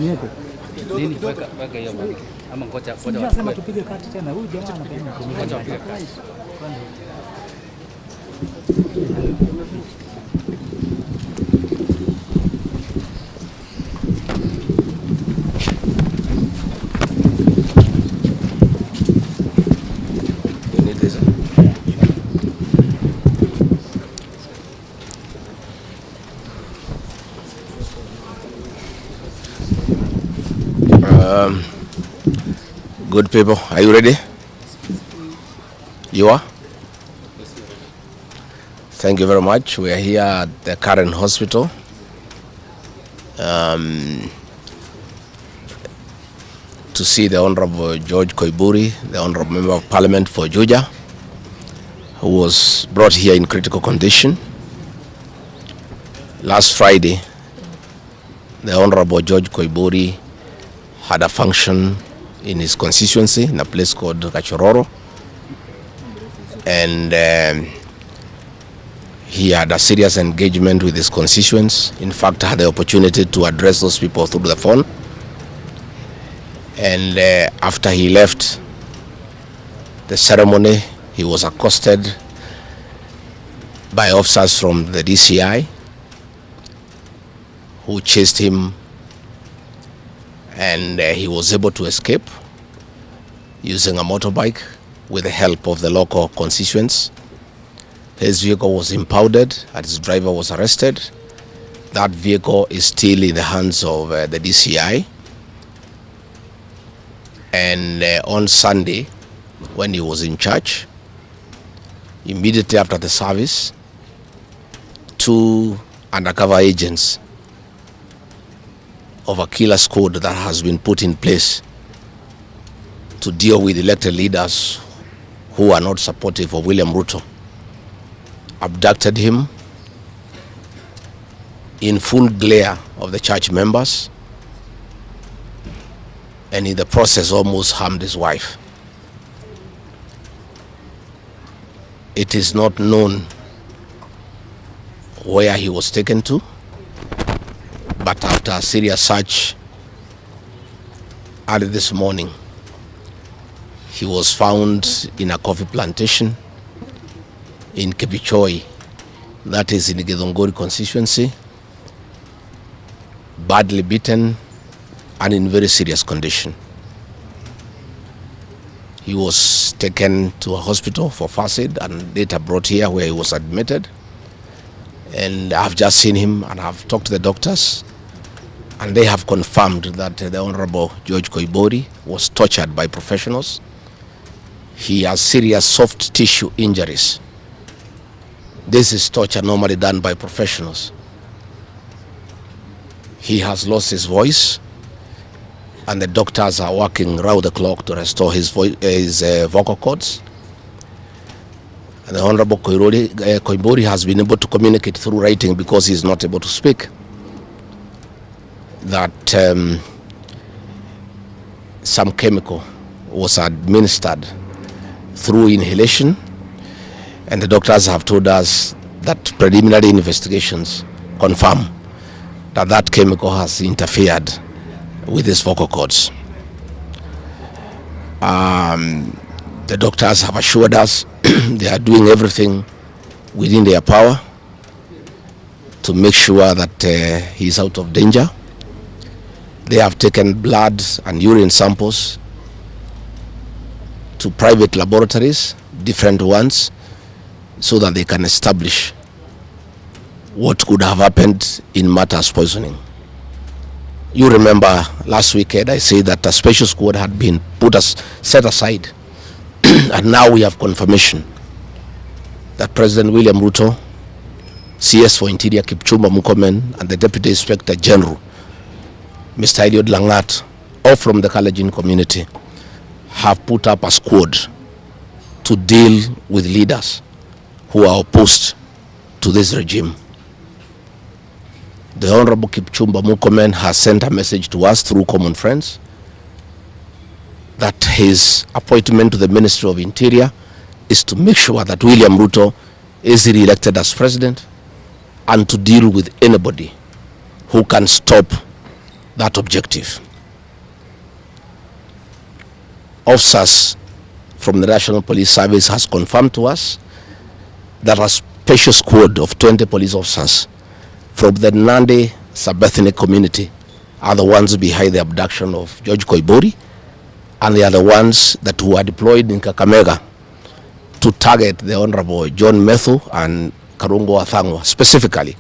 Nini weka hiyo bwana. Ama ngoja sema tupige kati tena. Huyu jamaa anapenda ngoja tupige kati. Good people, are you ready? You are? Thank you very much. We are here at the current hospital. To see the Honorable George Koimburi, the Honorable Member of Parliament for Juja, who was brought here in critical condition. Last Friday, the Honorable George Koimburi had a function in his constituency in a place called Gachororo, and he had a serious engagement with his constituents. In fact, had the opportunity to address those people through the phone. And after he left the ceremony, he was accosted by officers from the DCI who chased him, and he was able to escape using a motorbike with the help of the local constituents. His vehicle was impounded and his driver was arrested. That vehicle is still in the hands of the DCI. And on Sunday, when he was in church, immediately after the service, 2 undercover agents of a killer squad that has been put in place to deal with elected leaders who are not supportive of William Ruto abducted him in full glare of the church members, and in the process almost harmed his wife. It is not known where he was taken to, but after a serious search early this morning, he was found in a coffee plantation in Kebichoi, that is in the Githongori constituency, badly beaten and in very serious condition. He was taken to a hospital for first aid and later brought here where he was admitted. And I've just seen him and I've talked to the doctors, and they have confirmed that the Honorable George Koimburi was tortured by professionals. He has serious soft tissue injuries. This is torture normally done by professionals. He has lost his voice, and the doctors are working round the clock to restore his vocal cords. And the Honorable Koimburi has been able to communicate through writing because he is not able to speak. That some chemical was administered through inhalation, and the doctors have told us that preliminary investigations confirm that that chemical has interfered with his vocal cords. The doctors have assured us they are doing everything within their power to make sure that he is out of danger. They have taken blood and urine samples to private laboratories, different ones, so that they can establish what could have happened in matters poisoning. You remember last weekend I said that a special squad had been set aside and now we have confirmation that President William Ruto, CS for Interior Kipchumba Murkomen, and the Deputy Inspector General, Mr. Eliud Langat, all from the Kalenjin community, have put up a squad to deal with leaders who are opposed to this regime. The Honorable Kipchumba Murkomen has sent a message to us through common friends that his appointment to the Ministry of Interior is to make sure that William Ruto is re-elected as president and to deal with anybody who can stop that objective. Officers from the National Police Service has confirmed to us that a special squad of 20 police officers from the Nandi sub-ethnic community are the ones behind the abduction of George Koimburi, and they are the ones that were deployed in Kakamega to target the Honorable John Methu and Karungo Athangwa. Specifically,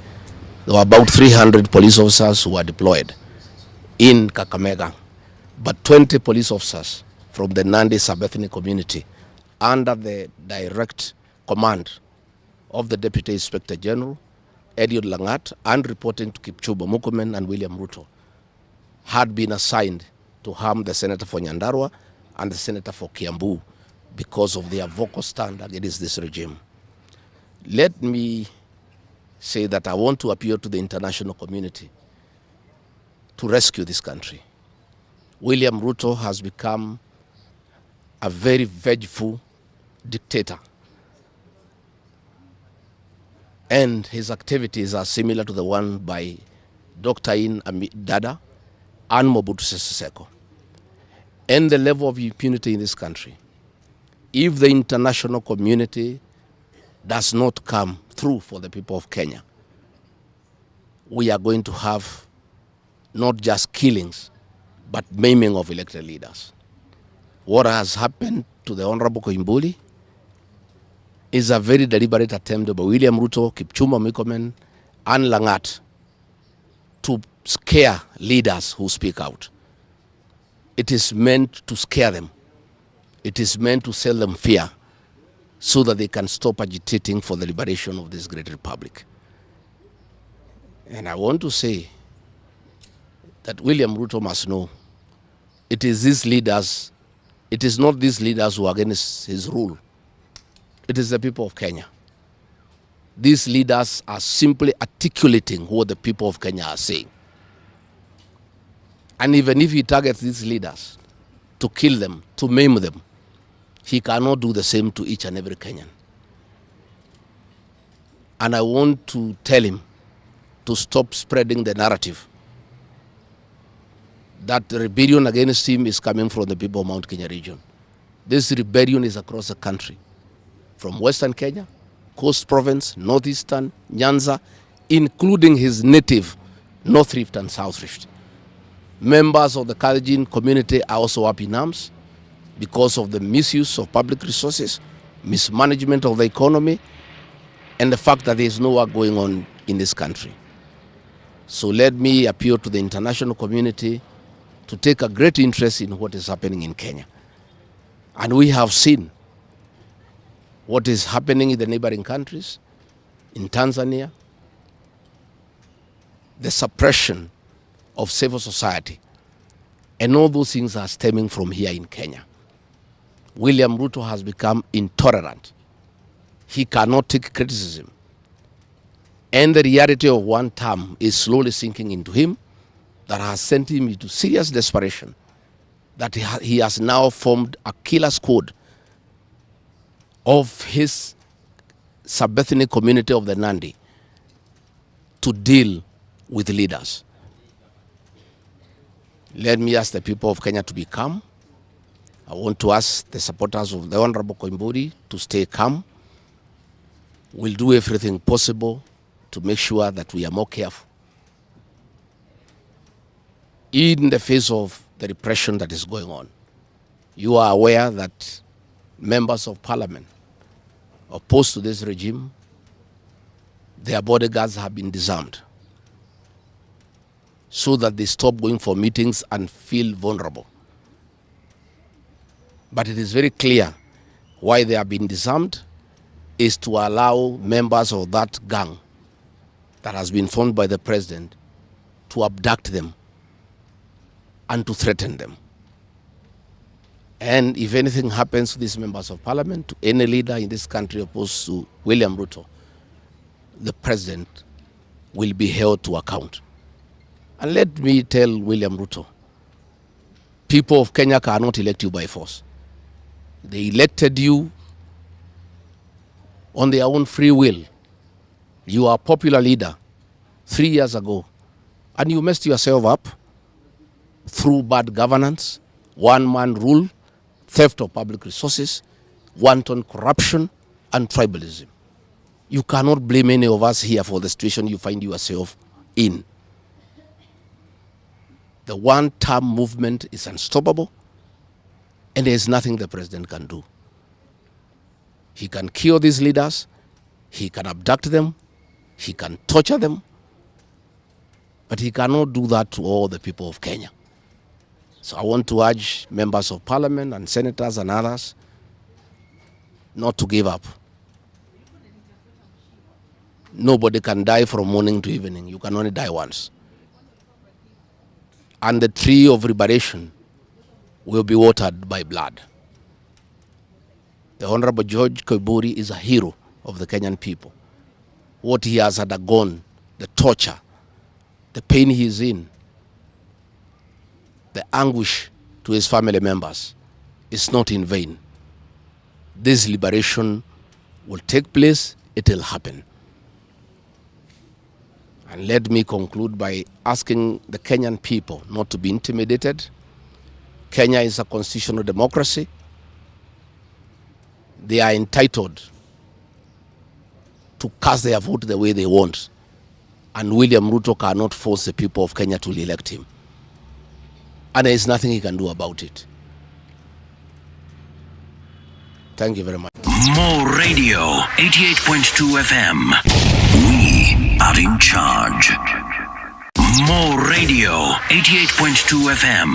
there were about 300 police officers who were deployed in Kakamega, but 20 police officers from the Nandi sub-ethnic community under the direct command of the Deputy Inspector General, Eliud Langat, and reporting to Kipchumba Murkomen and William Ruto, had been assigned to harm the Senator for Nyandarua and the Senator for Kiambu because of their vocal stand against this regime. Let me say that I want to appeal to the international community to rescue this country. William Ruto has become a very vengeful dictator, and his activities are similar to the one by Dr. Dada and Mobutu Sese Seko. And the level of impunity in this country, if the international community does not come through for the people of Kenya, we are going to have not just killings, but maiming of elected leaders. What has happened to the Honorable Koimburi is a very deliberate attempt by William Ruto, Kipchumba Murkomen, and Langat to scare leaders who speak out. It is meant to scare them. It is meant to sell them fear so that they can stop agitating for the liberation of this great republic. And I want to say that William Ruto must know it is these leaders, it is not these leaders who are against his rule. It is the people of Kenya. These leaders are simply articulating what the people of Kenya are saying. And even if he targets these leaders to kill them, to maim them, he cannot do the same to each and every Kenyan. And I want to tell him to stop spreading the narrative that the rebellion against him is coming from the people of Mount Kenya region. This rebellion is across the country, from Western Kenya, Coast Province, Northeastern, Nyanza, including his native North Rift and South Rift. Members of the Kalenjin community are also up in arms because of the misuse of public resources, mismanagement of the economy, and the fact that there is no work going on in this country. So let me appeal to the international community to take a great interest in what is happening in Kenya. And we have seen what is happening in the neighboring countries, in Tanzania, the suppression of civil society, and all those things are stemming from here in Kenya. William Ruto has become intolerant. He cannot take criticism. And the reality of one term is slowly sinking into him, that has sent him into serious desperation, that he has now formed a killer squad of his sub-ethnic community of the Nandi to deal with leaders. Let me ask the people of Kenya to be calm. I want to ask the supporters of the Honorable Koimburi to stay calm. We'll do everything possible to make sure that we are more careful in the face of the repression that is going on. You are aware that members of parliament opposed to this regime, their bodyguards have been disarmed so that they stop going for meetings and feel vulnerable. But it is very clear why they have been disarmed is to allow members of that gang that has been formed by the president to abduct them and to threaten them. And if anything happens to these members of parliament, to any leader in this country opposed to William Ruto, the president will be held to account. And let me tell William Ruto, people of Kenya cannot elect you by force. They elected you on their own free will. You are a popular leader 3 years ago, and you messed yourself up through bad governance, one-man rule, theft of public resources, wanton corruption, and tribalism. You cannot blame any of us here for the situation you find yourself in. The one-term movement is unstoppable, and there is nothing the president can do. He can kill these leaders, he can abduct them, he can torture them, but he cannot do that to all the people of Kenya. So I want to urge members of parliament and senators and others not to give up. Nobody can die from morning to evening. You can only die once. And the tree of liberation will be watered by blood. The Honorable George Koimburi is a hero of the Kenyan people. What he has undergone, the torture, the pain he is in, the anguish to his family members is not in vain. This liberation will take place, it will happen. And let me conclude by asking the Kenyan people not to be intimidated. Kenya is a constitutional democracy. They are entitled to cast their vote the way they want. And William Ruto cannot force the people of Kenya to elect him. And there is nothing he can do about it. Thank you very much. More Radio, 88.2 FM. We are in charge. More Radio, 88.2 FM.